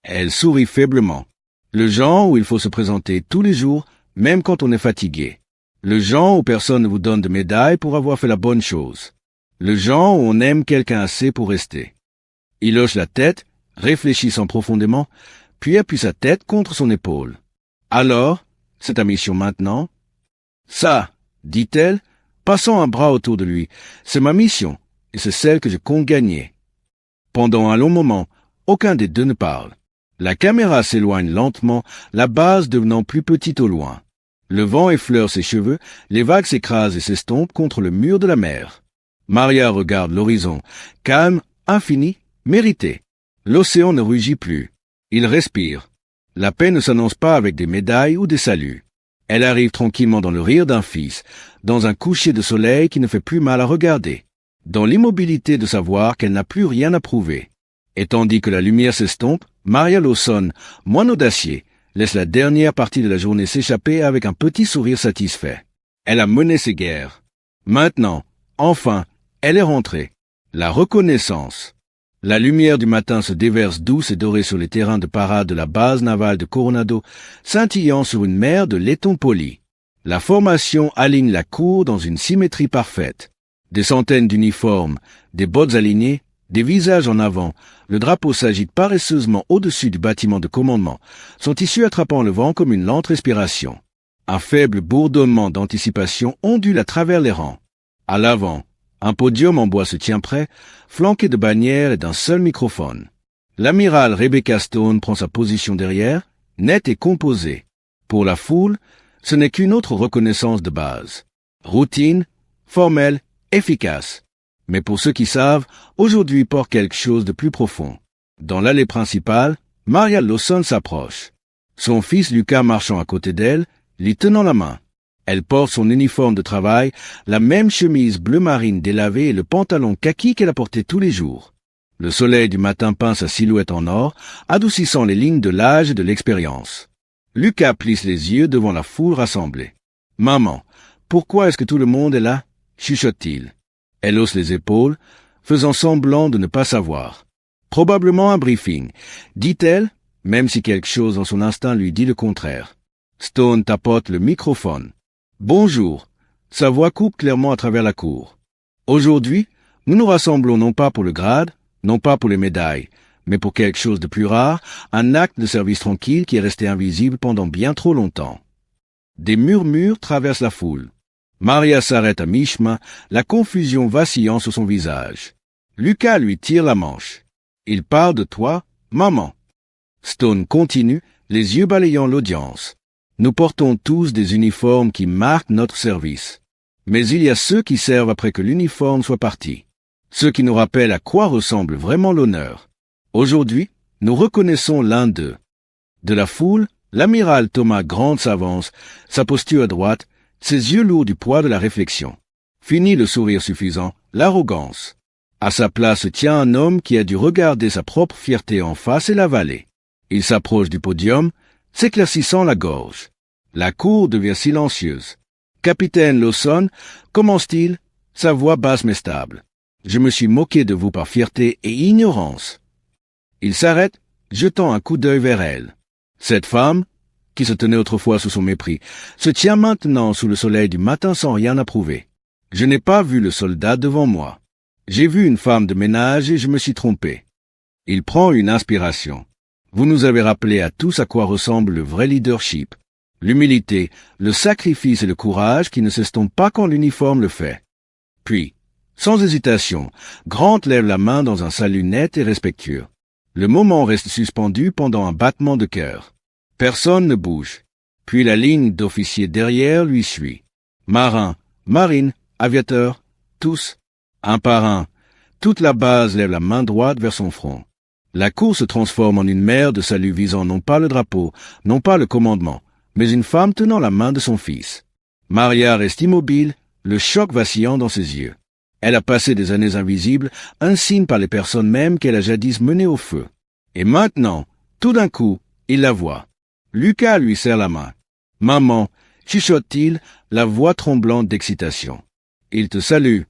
Elle sourit faiblement. Le genre où il faut se présenter tous les jours, même quand on est fatigué. Le genre où personne ne vous donne de médaille pour avoir fait la bonne chose. Le genre où on aime quelqu'un assez pour rester. Il hoche la tête, réfléchissant profondément, puis appuie sa tête contre son épaule. Alors, c'est ta mission maintenant? Ça, dit-elle, passant un bras autour de lui, c'est ma mission, et c'est celle que je compte gagner. Pendant un long moment, aucun des deux ne parle. La caméra s'éloigne lentement, la base devenant plus petite au loin. Le vent effleure ses cheveux, les vagues s'écrasent et s'estompent contre le mur de la mer. Maria regarde l'horizon, calme, infini, mérité. L'océan ne rugit plus. Il respire. La paix ne s'annonce pas avec des médailles ou des saluts. Elle arrive tranquillement dans le rire d'un fils, dans un coucher de soleil qui ne fait plus mal à regarder, dans l'immobilité de savoir qu'elle n'a plus rien à prouver. Et tandis que la lumière s'estompe, Maria Lawson, moins audacieux, laisse la dernière partie de la journée s'échapper avec un petit sourire satisfait. Elle a mené ses guerres. Maintenant, enfin, elle est rentrée. La reconnaissance. La lumière du matin se déverse douce et dorée sur les terrains de parade de la base navale de Coronado, scintillant sur une mer de laiton poli. La formation aligne la cour dans une symétrie parfaite. Des centaines d'uniformes, des bottes alignées, des visages en avant, le drapeau s'agite paresseusement au-dessus du bâtiment de commandement, son tissu attrapant le vent comme une lente respiration. Un faible bourdonnement d'anticipation ondule à travers les rangs. À l'avant, un podium en bois se tient prêt, flanqué de bannières et d'un seul microphone. L'amiral Rebecca Stone prend sa position derrière, nette et composée. Pour la foule, ce n'est qu'une autre reconnaissance de base. Routine, formelle, efficace. Mais pour ceux qui savent, aujourd'hui porte quelque chose de plus profond. Dans l'allée principale, Maria Lawson s'approche. Son fils Lucas marchant à côté d'elle, lui tenant la main. Elle porte son uniforme de travail, la même chemise bleu marine délavée et le pantalon kaki qu'elle a porté tous les jours. Le soleil du matin peint sa silhouette en or, adoucissant les lignes de l'âge et de l'expérience. Lucas plisse les yeux devant la foule rassemblée. « Maman, pourquoi est-ce que tout le monde est là ?» chuchote-t-il. Elle hausse les épaules, faisant semblant de ne pas savoir. « Probablement un briefing, dit-elle, même si quelque chose dans son instinct lui dit le contraire. Stone tapote le microphone. « Bonjour !» Sa voix coupe clairement à travers la cour. « Aujourd'hui, nous nous rassemblons non pas pour le grade, non pas pour les médailles, mais pour quelque chose de plus rare, un acte de service tranquille qui est resté invisible pendant bien trop longtemps. » Des murmures traversent la foule. Maria s'arrête à mi-chemin, la confusion vacillant sur son visage. Lucas lui tire la manche. « Il parle de toi, maman. » Stone continue, les yeux balayant l'audience. « Nous portons tous des uniformes qui marquent notre service. Mais il y a ceux qui servent après que l'uniforme soit parti. Ceux qui nous rappellent à quoi ressemble vraiment l'honneur. Aujourd'hui, nous reconnaissons l'un d'eux. » De la foule, l'amiral Thomas Grant s'avance, sa posture à droite, ses yeux lourds du poids de la réflexion. Fini le sourire suffisant, l'arrogance. À sa place tient un homme qui a dû regarder sa propre fierté en face et l'avaler. Il s'approche du podium, s'éclaircissant la gorge. La cour devient silencieuse. « Capitaine Lawson, commence-t-il, sa voix basse mais stable. Je me suis moqué de vous par fierté et ignorance. » Il s'arrête, jetant un coup d'œil vers elle. Cette femme, qui se tenait autrefois sous son mépris, se tient maintenant sous le soleil du matin sans rien approuver. Je n'ai pas vu le soldat devant moi. J'ai vu une femme de ménage et je me suis trompé. Il prend une inspiration. Vous nous avez rappelé à tous à quoi ressemble le vrai leadership. L'humilité, le sacrifice et le courage qui ne s'estompent pas quand l'uniforme le fait. Puis, sans hésitation, Grant lève la main dans un salut net et respectueux. Le moment reste suspendu pendant un battement de cœur. Personne ne bouge. Puis la ligne d'officiers derrière lui suit. Marins, marines, aviateurs, tous, un par un. Toute la base lève la main droite vers son front. La cour se transforme en une mer de salut visant non pas le drapeau, non pas le commandement, mais une femme tenant la main de son fils. Maria reste immobile, le choc vacillant dans ses yeux. Elle a passé des années invisibles, insignes par les personnes mêmes qu'elle a jadis menées au feu. Et maintenant, tout d'un coup, il la voit. Lucas lui serre la main. « Maman » chuchote-t-il, la voix tremblante d'excitation. « Il te salue. »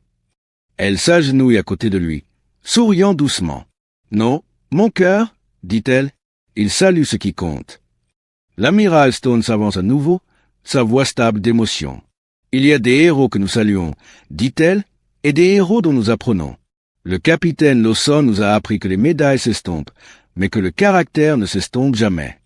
Elle s'agenouille à côté de lui, souriant doucement. « Non, mon cœur, dit-elle. Il salue ce qui compte. » L'amiral Stone s'avance à nouveau, sa voix stable d'émotion. « Il y a des héros que nous saluons, dit-elle, et des héros dont nous apprenons. Le capitaine Lawson nous a appris que les médailles s'estompent, mais que le caractère ne s'estompe jamais. »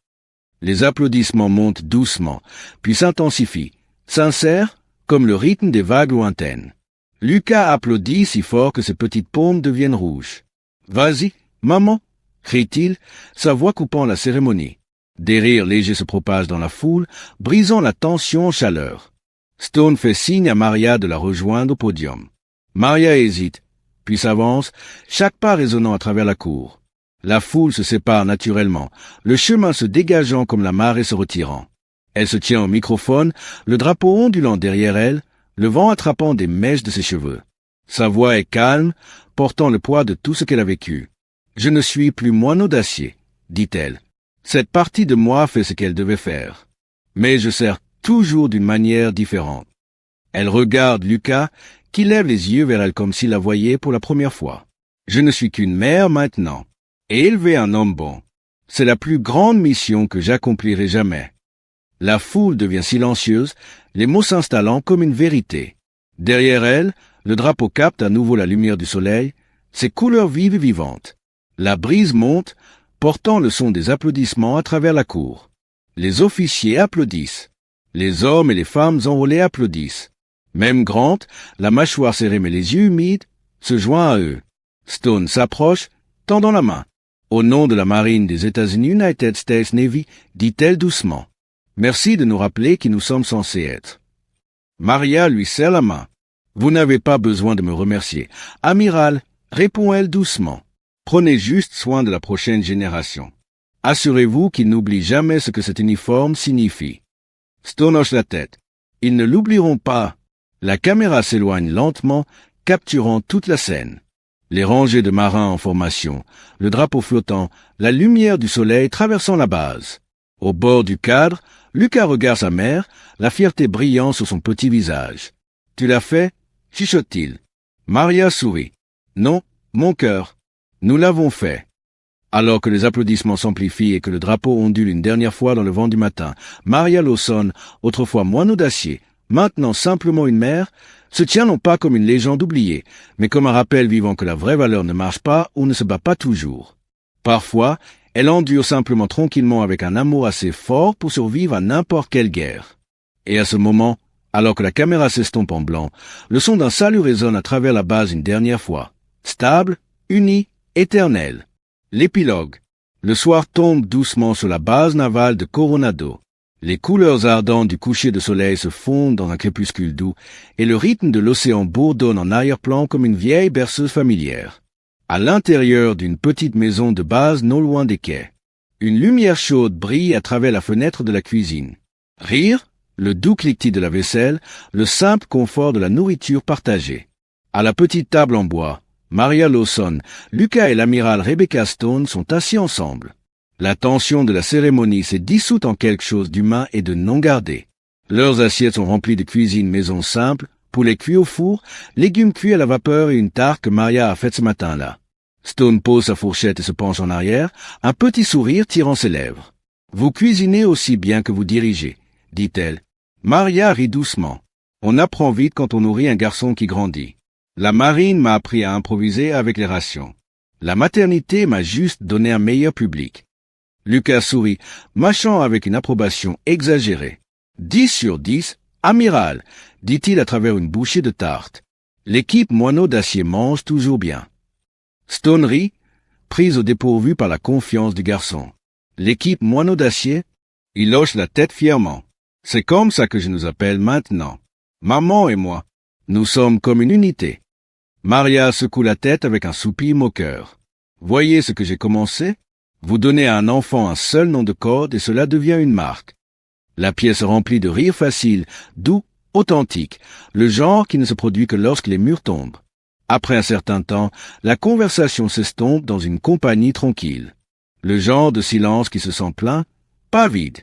Les applaudissements montent doucement, puis s'intensifient, sincères comme le rythme des vagues lointaines. Lucas applaudit si fort que ses petites paumes deviennent rouges. « Vas-y, maman !» crie-t-il, sa voix coupant la cérémonie. Des rires légers se propagent dans la foule, brisant la tension en chaleur. Stone fait signe à Maria de la rejoindre au podium. Maria hésite, puis s'avance, chaque pas résonnant à travers la cour. La foule se sépare naturellement, le chemin se dégageant comme la marée se retirant. Elle se tient au microphone, le drapeau ondulant derrière elle, le vent attrapant des mèches de ses cheveux. Sa voix est calme, portant le poids de tout ce qu'elle a vécu. Je ne suis plus moineau d'acier, dit-elle. Cette partie de moi fait ce qu'elle devait faire. Mais je sers toujours d'une manière différente. Elle regarde Lucas, qui lève les yeux vers elle comme s'il la voyait pour la première fois. Je ne suis qu'une mère maintenant, et élever un homme bon. C'est la plus grande mission que j'accomplirai jamais. La foule devient silencieuse, les mots s'installant comme une vérité. Derrière elle, le drapeau capte à nouveau la lumière du soleil, ses couleurs vives et vivantes. La brise monte, portant le son des applaudissements à travers la cour. Les officiers applaudissent. Les hommes et les femmes enrôlés applaudissent. Même Grant, la mâchoire serrée mais les yeux humides, se joint à eux. Stone s'approche, tendant la main. Au nom de la marine des États-Unis United States Navy, dit-elle doucement. Merci de nous rappeler qui nous sommes censés être. Maria lui serre la main. Vous n'avez pas besoin de me remercier. Amiral, répond-elle doucement. Prenez juste soin de la prochaine génération. Assurez-vous qu'ils n'oublient jamais ce que cet uniforme signifie. Stone hoche la tête. Ils ne l'oublieront pas. La caméra s'éloigne lentement, capturant toute la scène. Les rangées de marins en formation, le drapeau flottant, la lumière du soleil traversant la base. Au bord du cadre, Lucas regarde sa mère, la fierté brillant sur son petit visage. « Tu l'as fait » chuchote-t-il. Maria sourit. « Non, mon cœur. Nous l'avons fait. » Alors que les applaudissements s'amplifient et que le drapeau ondule une dernière fois dans le vent du matin, Maria Lawson, autrefois moineau d'acier, maintenant simplement une mère, se tient non pas comme une légende oubliée, mais comme un rappel vivant que la vraie valeur ne marche pas ou ne se bat pas toujours. Parfois, elle endure simplement tranquillement avec un amour assez fort pour survivre à n'importe quelle guerre. Et à ce moment, alors que la caméra s'estompe en blanc, le son d'un salut résonne à travers la base une dernière fois. Stable, uni, éternel. L'épilogue. Le soir tombe doucement sur la base navale de Coronado. Les couleurs ardentes du coucher de soleil se fondent dans un crépuscule doux, et le rythme de l'océan bourdonne en arrière-plan comme une vieille berceuse familière. À l'intérieur d'une petite maison de base non loin des quais, une lumière chaude brille à travers la fenêtre de la cuisine. Rire, le doux cliquetis de la vaisselle, le simple confort de la nourriture partagée. À la petite table en bois, Maria Lawson, Lucas et l'amiral Rebecca Stone sont assis ensemble. La tension de la cérémonie s'est dissoute en quelque chose d'humain et de non gardé. Leurs assiettes sont remplies de cuisine maison simple, poulet cuit au four, légumes cuits à la vapeur et une tarte que Maria a faite ce matin-là. Stone pose sa fourchette et se penche en arrière, un petit sourire tirant ses lèvres. « Vous cuisinez aussi bien que vous dirigez, » dit-elle. Maria rit doucement. On apprend vite quand on nourrit un garçon qui grandit. La marine m'a appris à improviser avec les rations. La maternité m'a juste donné un meilleur public. Lucas sourit, mâchant avec une approbation exagérée. 10 sur 10, amiral, dit-il à travers une bouchée de tarte. L'équipe moineau d'acier mange toujours bien. Stone rit, prise au dépourvu par la confiance du garçon. L'équipe moineau d'acier, il hoche la tête fièrement. C'est comme ça que je nous appelle maintenant. Maman et moi, nous sommes comme une unité. Maria secoue la tête avec un soupir moqueur. Voyez ce que j'ai commencé? Vous donnez à un enfant un seul nom de code et cela devient une marque. La pièce remplit de rires faciles, doux, authentiques, le genre qui ne se produit que lorsque les murs tombent. Après un certain temps, la conversation s'estompe dans une compagnie tranquille. Le genre de silence qui se sent plein, pas vide.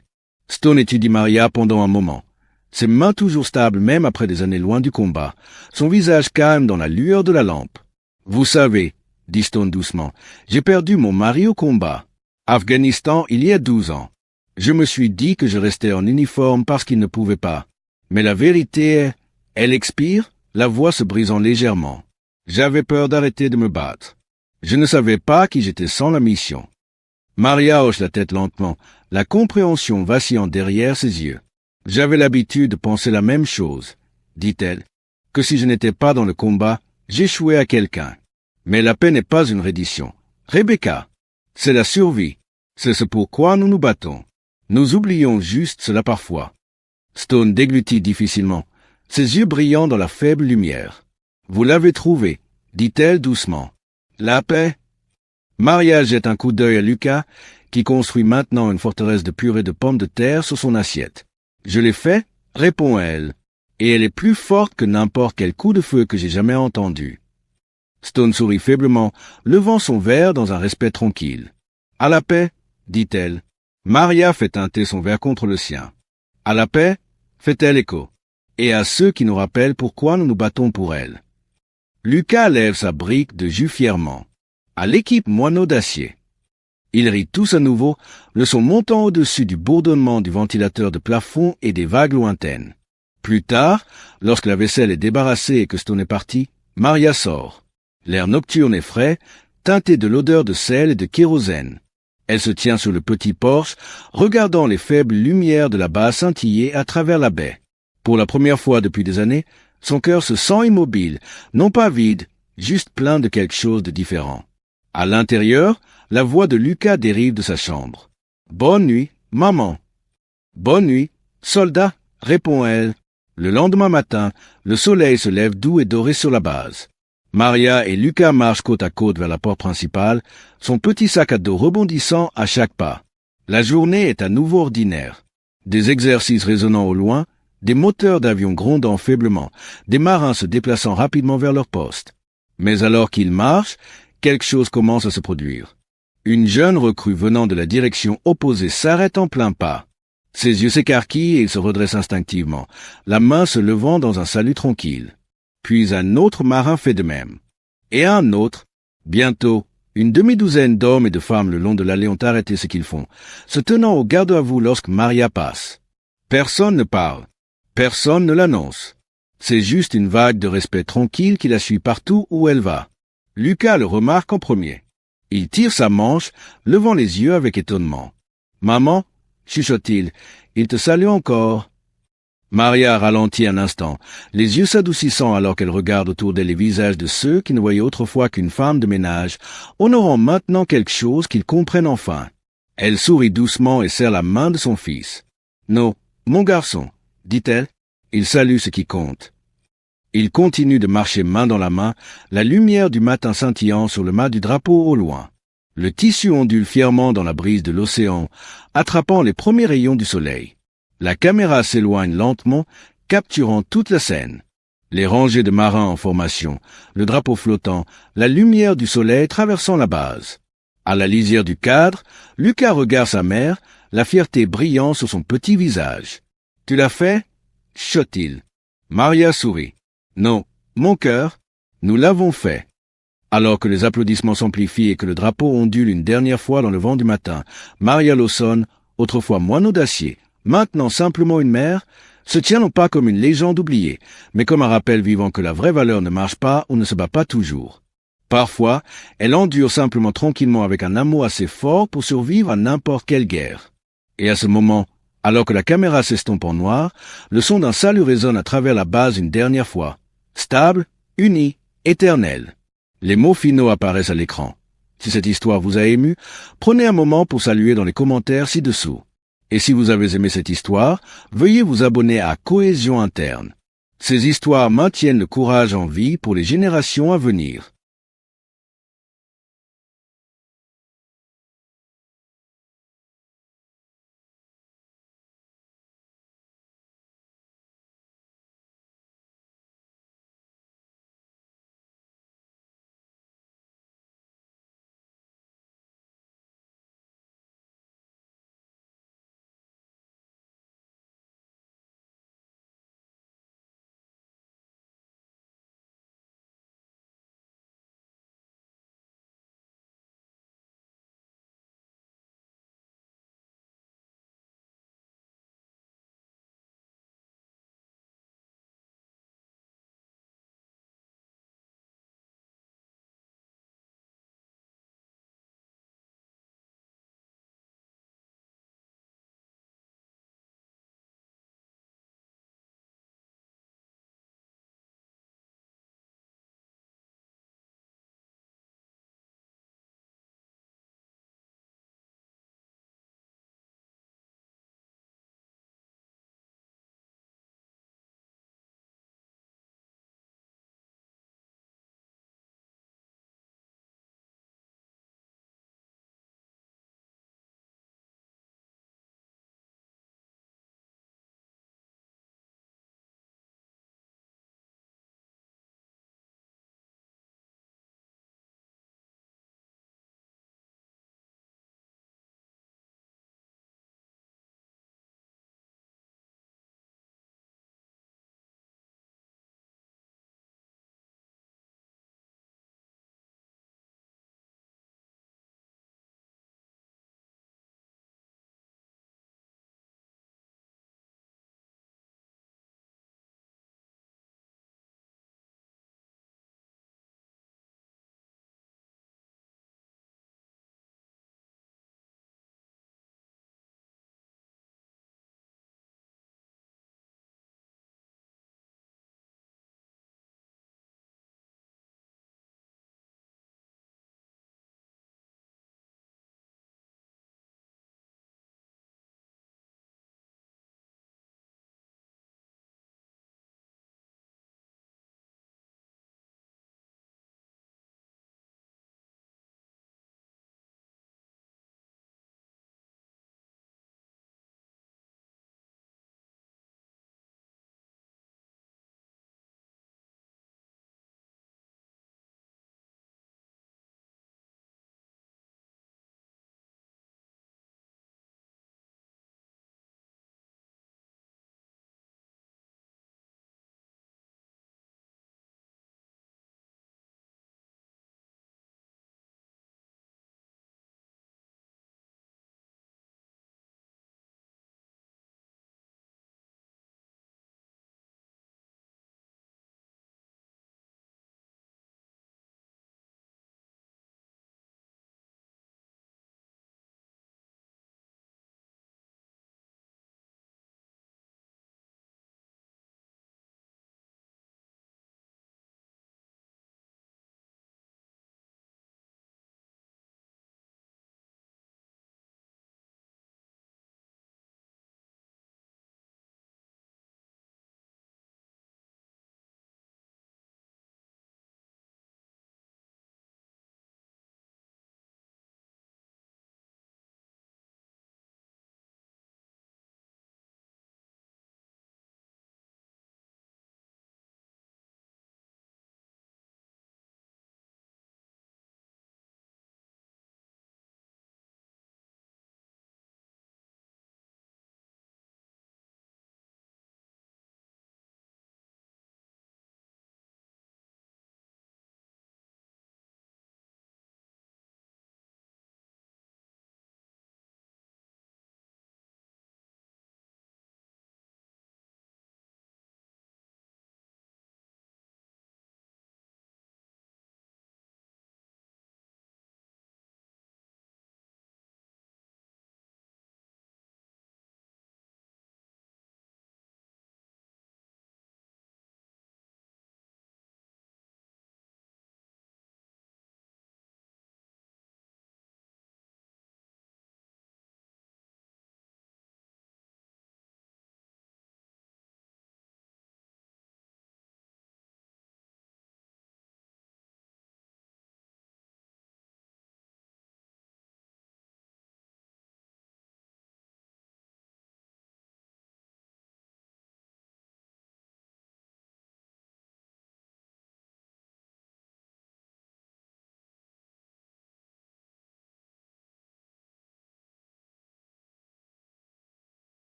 Stone étudie Maria pendant un moment. Ses mains toujours stables même après des années loin du combat, son visage calme dans la lueur de la lampe. « Vous savez, » dit Stone doucement, « j'ai perdu mon mari au combat. Afghanistan il y a 12 ans. Je me suis dit que je restais en uniforme parce qu'il ne pouvait pas. Mais la vérité est, elle expire, la voix se brisant légèrement. J'avais peur d'arrêter de me battre. Je ne savais pas qui j'étais sans la mission. » Maria hoche la tête lentement, la compréhension vacillant derrière ses yeux. « J'avais l'habitude de penser la même chose, » dit-elle, « que si je n'étais pas dans le combat, j'échouais à quelqu'un. Mais la paix n'est pas une reddition. Rebecca, c'est la survie. C'est ce pourquoi nous nous battons. Nous oublions juste cela parfois. » Stone déglutit difficilement, ses yeux brillant dans la faible lumière. « Vous l'avez trouvé, » dit-elle doucement. « La paix ?» Maria jette un coup d'œil à Lucas, qui construit maintenant une forteresse de purée de pommes de terre sur son assiette. « Je l'ai fait, » répond-elle, « et elle est plus forte que n'importe quel coup de feu que j'ai jamais entendu. » Stone sourit faiblement, levant son verre dans un respect tranquille. « À la paix, dit-elle. » Maria fait teinter son verre contre le sien. « À la paix, fait-elle écho. Et à ceux qui nous rappellent pourquoi nous nous battons pour elle. » Lucas lève sa brique de jus fièrement. « À l'équipe moineau d'acier. » Ils rient tous à nouveau, le son montant au-dessus du bourdonnement du ventilateur de plafond et des vagues lointaines. Plus tard, lorsque la vaisselle est débarrassée et que Stone est parti, Maria sort. L'air nocturne est frais, teinté de l'odeur de sel et de kérosène. Elle se tient sur le petit porche, regardant les faibles lumières de la base scintiller à travers la baie. Pour la première fois depuis des années, son cœur se sent immobile, non pas vide, juste plein de quelque chose de différent. À l'intérieur, la voix de Lucas dérive de sa chambre. « Bonne nuit, maman. »« Bonne nuit, soldat, » répond-elle. Le lendemain matin, le soleil se lève doux et doré sur la base. Maria et Lucas marchent côte à côte vers la porte principale, son petit sac à dos rebondissant à chaque pas. La journée est à nouveau ordinaire. Des exercices résonnant au loin, des moteurs d'avions grondant faiblement, des marins se déplaçant rapidement vers leur poste. Mais alors qu'ils marchent, quelque chose commence à se produire. Une jeune recrue venant de la direction opposée s'arrête en plein pas. Ses yeux s'écarquillent et il se redresse instinctivement, la main se levant dans un salut tranquille. Puis un autre marin fait de même. Et un autre. Bientôt, une demi-douzaine d'hommes et de femmes le long de l'allée ont arrêté ce qu'ils font, se tenant au garde-à-vous lorsque Maria passe. Personne ne parle. Personne ne l'annonce. C'est juste une vague de respect tranquille qui la suit partout où elle va. Lucas le remarque en premier. Il tire sa manche, levant les yeux avec étonnement. « Maman » chuchote-t-il, « il te salue encore. » Maria ralentit un instant, les yeux s'adoucissant alors qu'elle regarde autour d'elle les visages de ceux qui ne voyaient autrefois qu'une femme de ménage, honorant maintenant quelque chose qu'ils comprennent enfin. Elle sourit doucement et serre la main de son fils. « Non, mon garçon, » dit-elle. Il salue ce qui compte. Il continue de marcher main dans la main, la lumière du matin scintillant sur le mât du drapeau au loin. Le tissu ondule fièrement dans la brise de l'océan, attrapant les premiers rayons du soleil. La caméra s'éloigne lentement, capturant toute la scène. Les rangées de marins en formation, le drapeau flottant, la lumière du soleil traversant la base. À la lisière du cadre, Lucas regarde sa mère, la fierté brillant sur son petit visage. « Tu l'as fait ?» chuchote-t-il. Maria sourit. « Non, mon cœur, nous l'avons fait. » Alors que les applaudissements s'amplifient et que le drapeau ondule une dernière fois dans le vent du matin, Maria Lawson, autrefois moineau d'acier, maintenant simplement une mère, se tient non pas comme une légende oubliée, mais comme un rappel vivant que la vraie valeur ne marche pas ou ne se bat pas toujours. Parfois, elle endure simplement tranquillement avec un amour assez fort pour survivre à n'importe quelle guerre. Et à ce moment, alors que la caméra s'estompe en noir, le son d'un salut résonne à travers la base une dernière fois. Stable, uni, éternel. Les mots finaux apparaissent à l'écran. Si cette histoire vous a ému, prenez un moment pour saluer dans les commentaires ci-dessous. Et si vous avez aimé cette histoire, veuillez vous abonner à Cohésion Interne. Ces histoires maintiennent le courage en vie pour les générations à venir.